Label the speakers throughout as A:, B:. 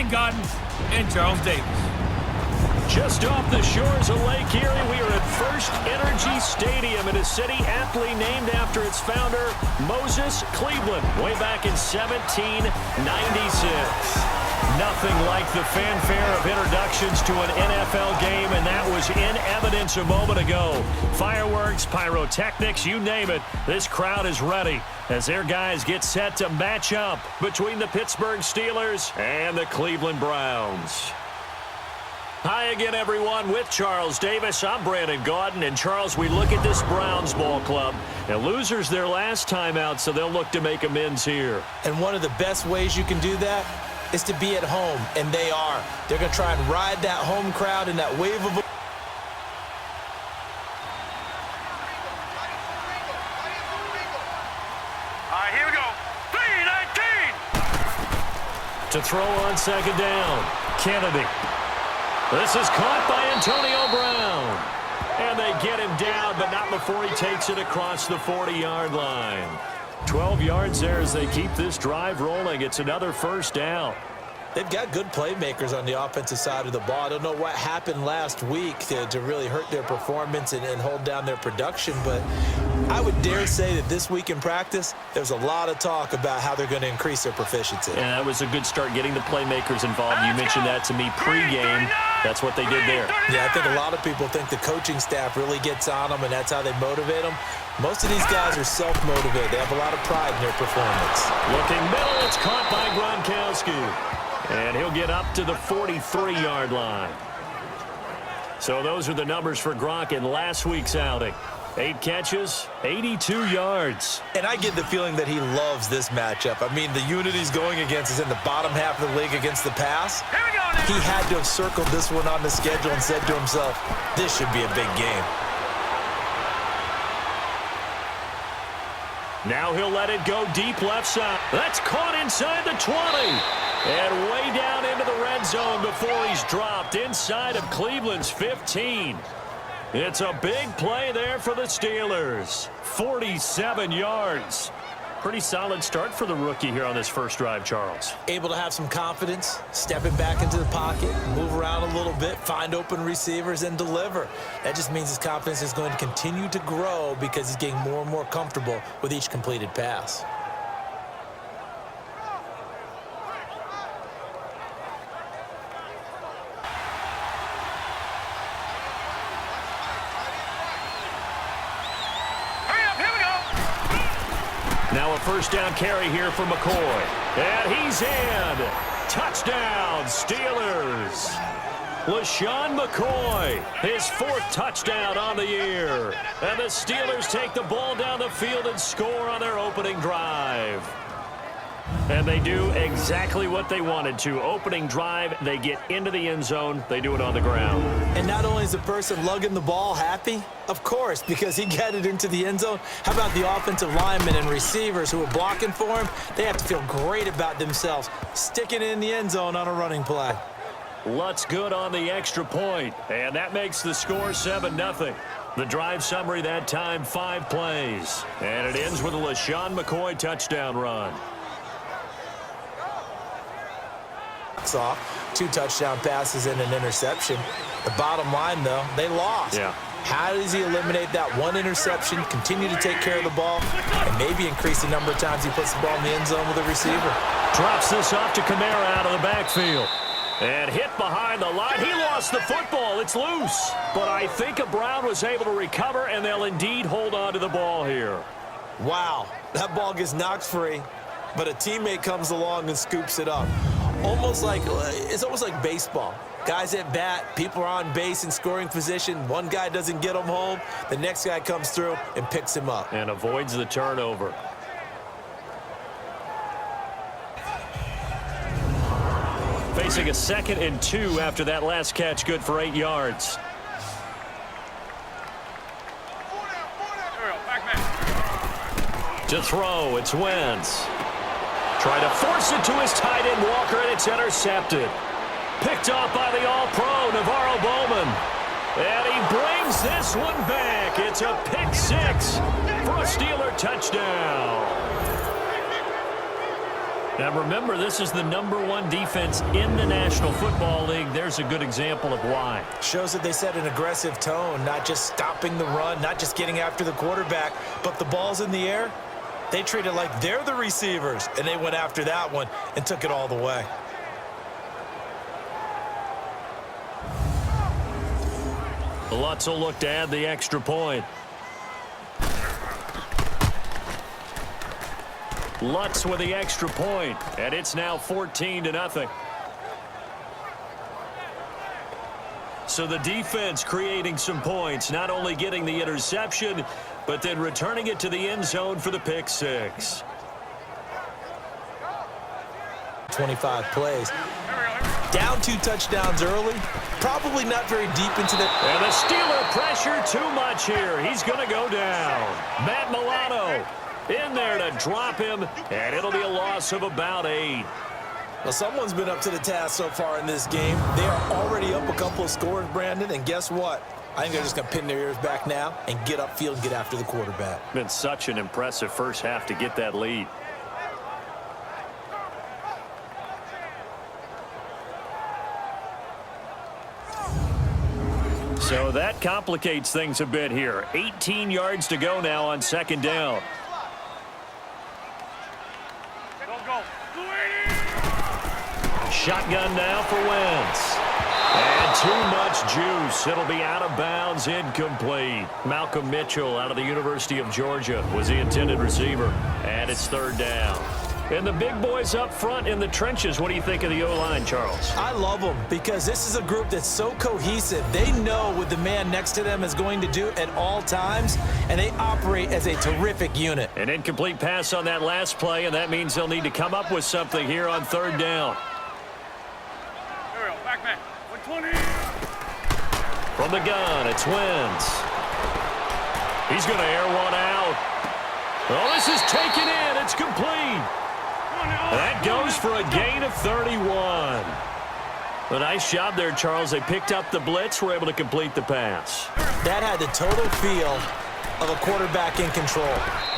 A: Brandon Gaudin and Charles Davis.
B: Just off the shores of Lake Erie, we are at First Energy Stadium in a city aptly named after its founder, Moses Cleveland, way back in 1796. Nothing like the fanfare of introductions to an NFL game, and that was in evidence a moment ago. Fireworks, pyrotechnics, you name it, this crowd is ready as their guys get set to match up between the Pittsburgh Steelers and the Cleveland Browns. Hi again, everyone. With Charles Davis, I'm Brandon Gaudin. And, Charles, we look at this Browns ball club. And losers their last time out, so they'll look to make amends here.
C: And one of the best ways you can do that is to be at home, and they are. They're going to try and ride that home crowd and that wave of...
D: Here we go. 3-19.
B: To throw on second down, Kennedy. This is caught by Antonio Brown. And they get him down, but not before he takes it across the 40-yard line. 12 yards there as they keep this drive rolling. It's another first down.
C: They've got good playmakers on the offensive side of the ball. I don't know what happened last week to really hurt their performance and hold down their production, but I would dare say that this week in practice, there's a lot of talk about how they're going to increase their proficiency.
B: And that was a good start getting the playmakers involved. You mentioned that to me pregame. That's what they did there.
C: Yeah, I think a lot of people think the coaching staff really gets on them, and that's how they motivate them. Most of these guys are self-motivated. They have a lot of pride in their performance.
B: Looking middle, it's caught by Gronkowski. And he'll get up to the 43-yard line. So those are the numbers for Gronk in last week's outing. 8 catches, 82 yards.
C: And I get the feeling that he loves this matchup. I mean, the unit he's going against is in the bottom half of the league against the pass. He had to have circled this one on the schedule and said to himself, this should be a big game.
B: Now he'll let it go deep left side. That's caught inside the 20. And way down into the red zone before he's dropped inside of Cleveland's 15. It's a big play there for the Steelers. 47 yards. Pretty solid start for the rookie here on this first drive, Charles.
C: Able to have some confidence, stepping back into the pocket, move around a little bit, find open receivers, and deliver. That just means his confidence is going to continue to grow because he's getting more and more comfortable with each completed pass.
B: Now a first down carry here for McCoy. And he's in. Touchdown, Steelers. LaShawn McCoy, his 4th touchdown on the year. And the Steelers take the ball down the field and score on their opening drive. And they do exactly what they wanted to. Opening drive, they get into the end zone. They do it on the ground.
C: And not only is the person lugging the ball happy, of course, because he got it into the end zone. How about the offensive linemen and receivers who are blocking for him? They have to feel great about themselves, sticking it in the end zone on a running play.
B: Lutz good on the extra point, and that makes the score 7-0. The drive summary that time, 5 plays. And it ends with a LaShawn McCoy touchdown run.
C: Off 2 touchdown passes and an interception. The bottom line, though, they lost.
B: Yeah.
C: How does he eliminate that 1 interception, continue to take care of the ball, and maybe increase the number of times he puts the ball in the end zone with a receiver?
B: Drops this off to Kamara out of the backfield. And hit behind the line. He lost the football. It's loose. But I think Brown was able to recover, and they'll indeed hold on to the ball here.
C: Wow. That ball gets knocked free, but a teammate comes along and scoops it up. It's almost like baseball. Guys at bat, people are on base in scoring position. One guy doesn't get him home. The next guy comes through and picks him up.
B: And avoids the turnover. Facing a 2nd and 2 after that last catch, good for 8 yards. To throw, it's Wentz. Try to force it to his tight end, Walker, and it's intercepted. Picked off by the All-Pro, Navarro Bowman. And he brings this one back. It's a pick 6 for a Steeler touchdown. Now remember, this is the #1 defense in the National Football League. There's a good example of why.
C: Shows that they set an aggressive tone, not just stopping the run, not just getting after the quarterback, but the ball's in the air. They treat it like they're the receivers, and they went after that one and took it all the way.
B: Lutz will look to add the extra point. Lutz with the extra point, and it's now 14-0. So the defense creating some points, not only getting the interception, but then returning it to the end zone for the pick six.
C: 25 plays. Down 2 touchdowns early. Probably not very deep into the...
B: And the Steeler pressure too much here. He's going to go down. Matt Milano in there to drop him, and it'll be a loss of about 8.
C: Well, someone's been up to the task so far in this game. They are already up a couple of scores, Brandon, and guess what? I think they're just going to pin their ears back now and get upfield and get after the quarterback.
B: Been such an impressive first half to get that lead. So that complicates things a bit here. 18 yards to go now on second down. Shotgun now for Wentz. And too much juice. It'll be out of bounds, incomplete. Malcolm Mitchell out of the University of Georgia was the intended receiver. And it's third down. And the big boys up front in the trenches. What do you think of the O-line, Charles?
C: I love them because this is a group that's so cohesive. They know what the man next to them is going to do at all times, and they operate as a terrific unit.
B: An incomplete pass on that last play, and that means they'll need to come up with something here on third down.
D: Back man. 120.
B: From the gun, it's Wentz. He's going to air one out. Oh, this is taken in. It's complete. That goes for a gain of 31. A nice job there, Charles. They picked up the blitz, were able to complete the pass.
C: That had the total feel of a quarterback in control.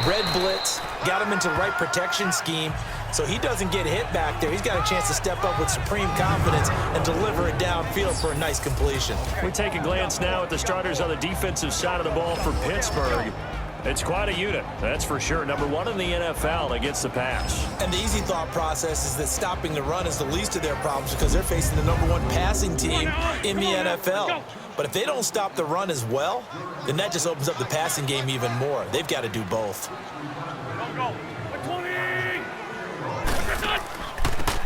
C: Red blitz, got him into the right protection scheme, so he doesn't get hit back there. He's got a chance to step up with supreme confidence and deliver it downfield for a nice completion.
B: We take a glance now at the starters on the defensive side of the ball for Pittsburgh. It's quite a unit, that's for sure. #1 in the NFL against the pass.
C: And the easy thought process is that stopping the run is the least of their problems because they're facing the #1 passing team in the NFL. But if they don't stop the run as well, then that just opens up the passing game even more. They've got to do both.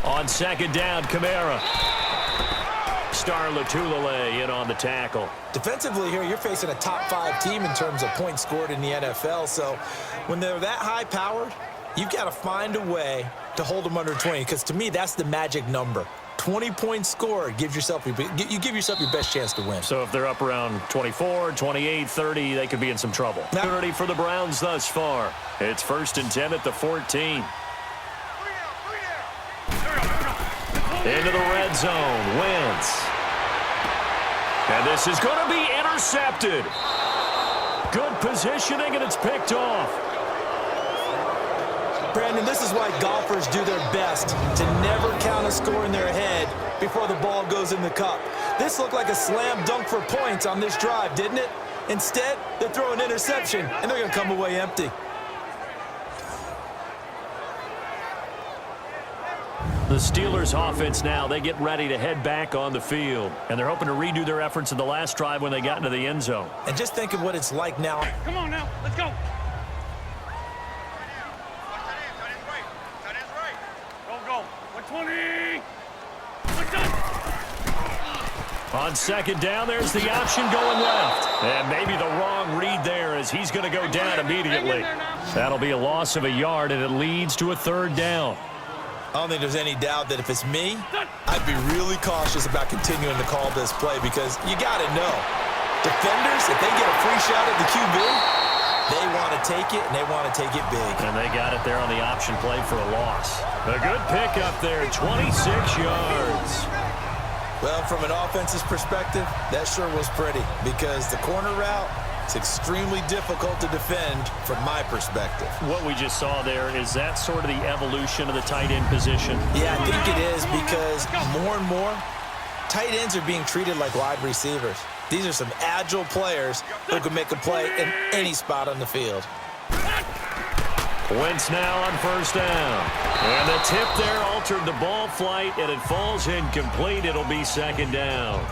B: On second down, Kamara. Star Latulele in on the tackle.
C: Defensively here, you're facing a top 5 team in terms of points scored in the NFL. So when they're that high-powered, you've got to find a way to hold them under 20. Because to me, that's the magic number. 20 points scored, you give yourself your best chance to win.
B: So if they're up around 24, 28, 30, they could be in some trouble. Opportunity for the Browns thus far. It's 1st and 10 at the 14. Into the red zone, Wentz. And this is going to be intercepted. Good positioning, and it's picked off.
C: Brandon, this is why golfers do their best to never count a score in their head before the ball goes in the cup. This looked like a slam dunk for points on this drive, didn't it? Instead, they throw an interception, and they're going to come away empty.
B: The Steelers offense now, they get ready to head back on the field. And they're hoping to redo their efforts in the last drive when they got into the end zone.
C: And just think of what it's like now.
D: Come on now, let's go. Go. 120.
B: On second down, there's the option going left. And maybe the wrong read there as he's going to go down immediately. That'll be a loss of a yard, and it leads to a third down.
C: I don't think there's any doubt that if it's me, I'd be really cautious about continuing to call this play because you got to know. Defenders, if they get a free shot at the QB, they want to take it, and they want to take it big.
B: And they got it there on the option play for a loss. A good pickup there, 26 yards.
C: Well, from an offensive perspective, that sure was pretty because the corner route, It's extremely difficult to defend from my perspective.
B: What we just saw there, is that sort of the evolution of the tight end position?
C: Yeah, I think it is, because more and more, tight ends are being treated like wide receivers. These are some agile players who can make a play in any spot on the field.
B: Wentz now on first down. And the tip there altered the ball flight, and it falls incomplete. It'll be second down.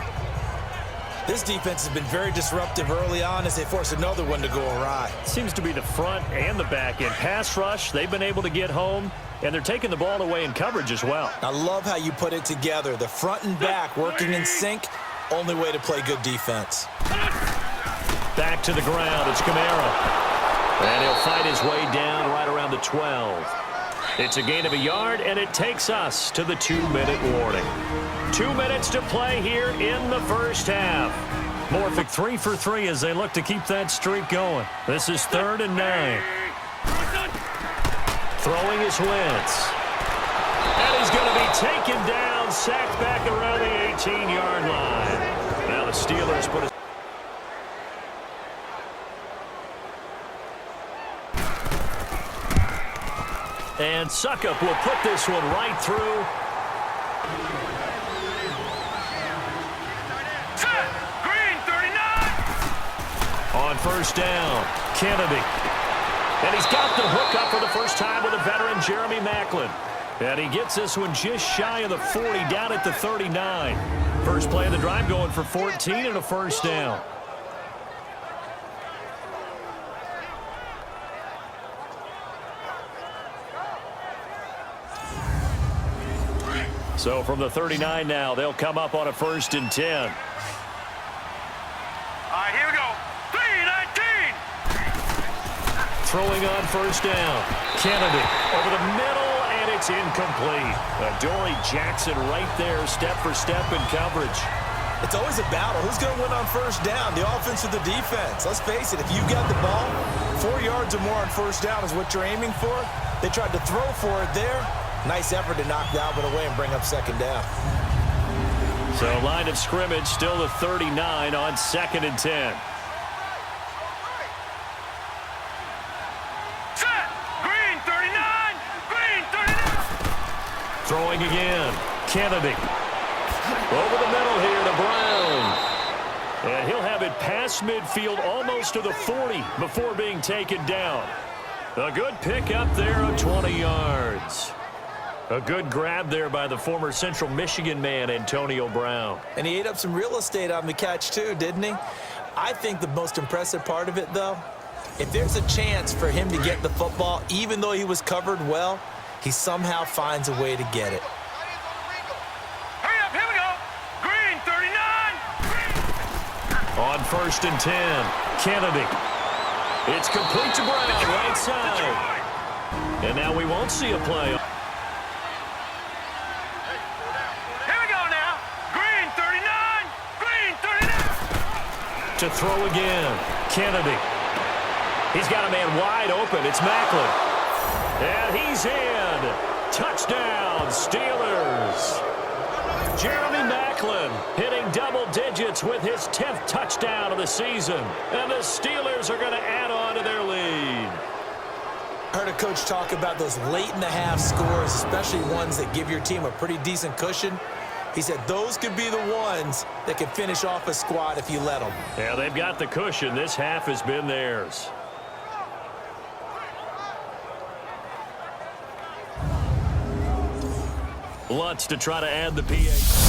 C: This defense has been very disruptive early on as they force another one to go awry.
B: Seems to be the front and the back end. Pass rush, they've been able to get home, and they're taking the ball away in coverage as well.
C: I love how you put it together. The front and back working in sync, only way to play good defense.
B: Back to the ground, it's Kamara. And he'll fight his way down right around the 12. It's a gain of a yard, and it takes us to the 2-minute warning. 2 minutes to play here in the first half. Morphic 3 for 3 as they look to keep that streak going. This is 3rd and 9. Throwing is Wentz. And he's going to be taken down, sacked back around the 18-yard line. Now the Steelers put a and Suckup will put this one right through.
D: Green, 39.
B: On first down, Kennedy. And he's got the hook up for the first time with a veteran, Jeremy Maclin. And he gets this one just shy of the 40, down at the 39. First play of the drive going for 14 and a first down. So from the 39 now, they'll come up on a 1st and 10.
D: All right, here we go. 3-19.
B: Throwing on first down. Kennedy over the middle, and it's incomplete. Adoree Jackson right there, step for step in coverage.
C: It's always a battle. Who's going to win on first down, the offense or the defense? Let's face it, if you've got the ball, 4 yards or more on first down is what you're aiming for. They tried to throw for it there. Nice effort to knock Dalvin away and bring up second down.
B: So line of scrimmage still the 39 on 2nd and 10.
D: Set. Green, 39. Green, 39.
B: Throwing again. Kennedy. Over the middle here to Brown. And he'll have it past midfield almost to the 40 before being taken down. A good pick up there of 20 yards. A good grab there by the former Central Michigan man, Antonio Brown.
C: And he ate up some real estate on the catch too, didn't he? I think the most impressive part of it, though, if there's a chance for him to get the football, even though he was covered well, he somehow finds a way to get it.
D: Hurry up, here we go. Green, 39.
B: On 1st and 10, Kennedy. It's complete to Brown, right side. And now we won't see a play. To throw again. Kennedy. He's got a man wide open. It's Maclin. And he's in. Touchdown, Steelers. Jeremy Maclin hitting double digits with his 10th touchdown of the season. And the Steelers are going to add on to their lead.
C: I heard a coach talk about those late-in-the-half scores, especially ones that give your team a pretty decent cushion. He said those could be the ones that can finish off a squad if you let them.
B: Yeah, they've got the cushion. This half has been theirs. Lutz to try to add the PA.